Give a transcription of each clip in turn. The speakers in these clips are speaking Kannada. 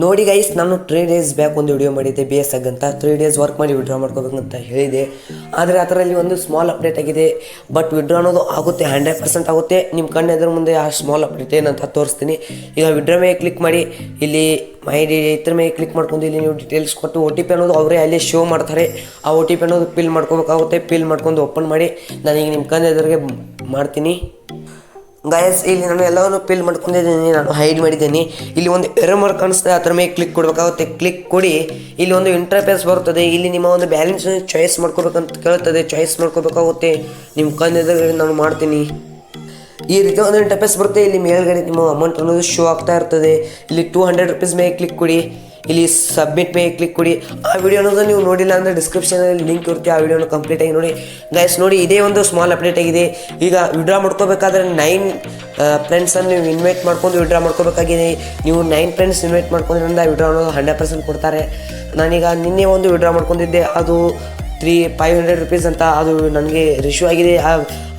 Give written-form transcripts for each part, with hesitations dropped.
ನೋಡಿ ಗೈಸ್, ನಾನು 3 ಡೇಸ್ ಬ್ಯಾಕ್ ಒಂದು ವಿಡಿಯೋ ಮಾಡಿದ್ದೆ ಬೇಸಗ್ ಅಂತ. 3 ಡೇಸ್ ವರ್ಕ್ ಮಾಡಿ ವಿಡ್ರಾ ಮಾಡ್ಕೋಬೇಕಂತ ಹೇಳಿದೆ. ಆದರೆ ಅದರಲ್ಲಿ ಒಂದು ಸ್ಮಾಲ್ ಅಪ್ಡೇಟ್ ಆಗಿದೆ. ಬಟ್ ವಿಡ್ರಾ ಅನ್ನೋದು ಆಗುತ್ತೆ, 100% ಆಗುತ್ತೆ. ನಿಮ್ಮ ಕಣ್ಣು ಎದುರು ಮುಂದೆ ಆ ಸ್ಮಾಲ್ ಅಪ್ಡೇಟ್ ಏನಂತ ತೋರಿಸ್ತೀನಿ. ಈಗ ವಿಡ್ರಾ ಮೇಲೆ ಕ್ಲಿಕ್ ಮಾಡಿ, ಇಲ್ಲಿ ಮೈ ಇದ್ರ ಮೇಲೆ ಕ್ಲಿಕ್ ಮಾಡ್ಕೊಂಡು ಇಲ್ಲಿ ನೀವು ಡೀಟೇಲ್ಸ್ ಕೊಟ್ಟು OTP ಅನ್ನೋದು ಅವರೇ ಅಲ್ಲಿ ಶೋ ಮಾಡ್ತಾರೆ. ಆ OTP ಅನ್ನೋದು ಪಿಲ್ ಮಾಡ್ಕೋಬೇಕಾಗುತ್ತೆ. ಪಿಲ್ ಮಾಡ್ಕೊಂಡು ಓಪನ್ ಮಾಡಿ ನಾನೀಗ ನಿಮ್ಮ ಕಣ್ಣು ಎದುರಿಗೆ ಮಾಡ್ತೀನಿ. ಗೈಸ್, ಇಲ್ಲಿ ನಾನು ಎಲ್ಲವನ್ನು ಪಿಲ್ ಮಾಡ್ಕೊಂಡಿದ್ದೀನಿ, ನಾನು ಹೈಡ್ ಮಾಡಿದ್ದೀನಿ. ಇಲ್ಲಿ ಒಂದು ಎರೋ ಮಾರ್ಕ್ ಕಾಣಿಸ್ತದೆ, ಅದರ ಮೇಲೆ ಕ್ಲಿಕ್ ಕೊಡಬೇಕಾಗುತ್ತೆ. ಕ್ಲಿಕ್ ಕೊಡಿ, ಇಲ್ಲಿ ಒಂದು ಇಂಟರ್ಫೇಸ್ ಬರ್ತದೆ. ಇಲ್ಲಿ ನಿಮ್ಮ ಒಂದು ಬ್ಯಾಲೆನ್ಸ್ ಚಾಯ್ಸ್ ಮಾಡ್ಕೋಬೇಕಂತ ಕೇಳ್ತದೆ. ಚಾಯ್ಸ್ ಮಾಡ್ಕೋಬೇಕಾಗುತ್ತೆ. ನಿಮ್ಮ ಕಣ್ಣೆದುರಿಗೆ ನಾನು ಮಾಡ್ತೀನಿ. ಈ ರೀತಿ ಒಂದು ಇಂಟರ್ಫೇಸ್ ಬರುತ್ತೆ. ಇಲ್ಲಿ ಮೇಲ್ಗಡೆ ನಿಮ್ಮ ಅಮೌಂಟ್ ಅನ್ನೋದು ಶೋ ಆಗ್ತಾ ಇರ್ತದೆ. ಇಲ್ಲಿ 200 ರೂಪೀಸ್ ಮೇಲೆ ಕ್ಲಿಕ್ ಕೊಡಿ. ಇಲ್ಲಿ ಸಬ್ಮಿಟ್ ಮೇಲೆ ಕ್ಲಿಕ್ ಕೊಡಿ. ಆ ವಿಡಿಯೋ ಅನ್ನೋದು ನೀವು ನೋಡಿಲ್ಲ ಅಂದರೆ ಡಿಸ್ಕ್ರಿಪ್ಷನಲ್ಲಿ ಲಿಂಕ್ ಇರುತ್ತೆ, ಆ ವಿಡಿಯೋನ ಕಂಪ್ಲೀಟಾಗಿ ನೋಡಿ. ಗೈಸ್ ನೋಡಿ, ಇದೇ ಒಂದು ಸ್ಮಾಲ್ ಅಪ್ಡೇಟ್ ಆಗಿದೆ. ಈಗ ವಿಡ್ರಾ ಮಾಡ್ಕೋಬೇಕಾದ್ರೆ 9 ಫ್ರೆಂಡ್ಸನ್ನು ನೀವು ಇನ್ವೈಟ್ ಮಾಡ್ಕೊಂಡು ವಿಡ್ರಾ ಮಾಡ್ಕೋಬೇಕಾಗಿದೆ. ನೀವು 9 ಫ್ರೆಂಡ್ಸ್ ಇನ್ವೈಟ್ ಮಾಡ್ಕೊಂಡ್ರಿಂದ ವಿಡ್ರಾ ಅನ್ನೋದು 100% ಕೊಡ್ತಾರೆ. ನಾನೀಗ ನಿನ್ನೆ ಒಂದು ವಿಡ್ರಾ ಮಾಡ್ಕೊಂಡಿದ್ದೆ, ಅದು 500 ರೂಪೀಸ್ ಅಂತ ಅದು ನನಗೆ ರಿಶ್ಯೂ ಆಗಿದೆ.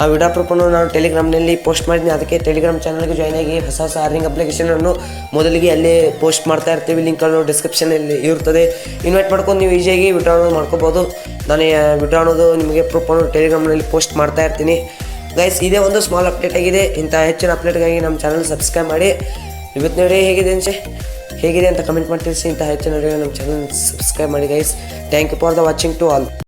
ಆ ವಿಡ್ರಾ ಪ್ರೂಫನ್ನು ನಾನು ಟೆಲಿಗ್ರಾಮ್ನಲ್ಲಿ ಪೋಸ್ಟ್ ಮಾಡಿದ್ದೀನಿ. ಅದಕ್ಕೆ ಟೆಲಿಗ್ರಾಮ್ ಚಾನಲ್ಗೆ ಜಾಯ್ನ್ ಆಗಿ ಹೊಸ ಅರ್ನಿಂಗ್ ಅಪ್ಲಿಕೇಶನನ್ನು ಮೊದಲಿಗೆ ಅಲ್ಲೇ ಪೋಸ್ಟ್ ಮಾಡ್ತಾ ಇರ್ತೀವಿ. ಲಿಂಕನ್ನು ಡಿಸ್ಕ್ರಿಪ್ಷನಲ್ಲಿ ಇರ್ತದೆ. ಇನ್ವೈಟ್ ಮಾಡ್ಕೊಂಡು ನೀವು ಈಸಿಯಾಗಿ ವಿಡ್ರಾ ಅನ್ನೋದು ಮಾಡ್ಕೋಬೋದು. ನಾನು ವಿಡ್ರಾ ಅನ್ನೋದು ನಿಮಗೆ ಪ್ರೂಫನ್ನು ಟೆಲಿಗ್ರಾಮ್ನಲ್ಲಿ ಪೋಸ್ಟ್ ಮಾಡ್ತಾ ಇರ್ತೀನಿ. ಗೈಸ್, ಇದೇ ಒಂದು ಸ್ಮಾಲ್ ಅಪ್ಡೇಟ್ ಆಗಿದೆ. ಇಂಥ ಹೆಚ್ಚಿನ ಅಪ್ಡೇಟ್ಗಾಗಿ ನಮ್ಮ ಚಾನಲ್ ಸಬ್ಸ್ಕ್ರೈಬ್ ಮಾಡಿ. ಇವತ್ತು ನೋಡಿ ಹೇಗಿದೆ ಅಂತ ಕಮೆಂಟ್ ಮಾಡಿ ತಿಳಿಸಿ. ಇಂಥ ಹೆಚ್ಚಿನ ನಮ್ಮ ಚಾನಲ್ ಸಬ್ಸ್ಕ್ರೈಬ್ ಮಾಡಿ guys. Thank you for the watching to all.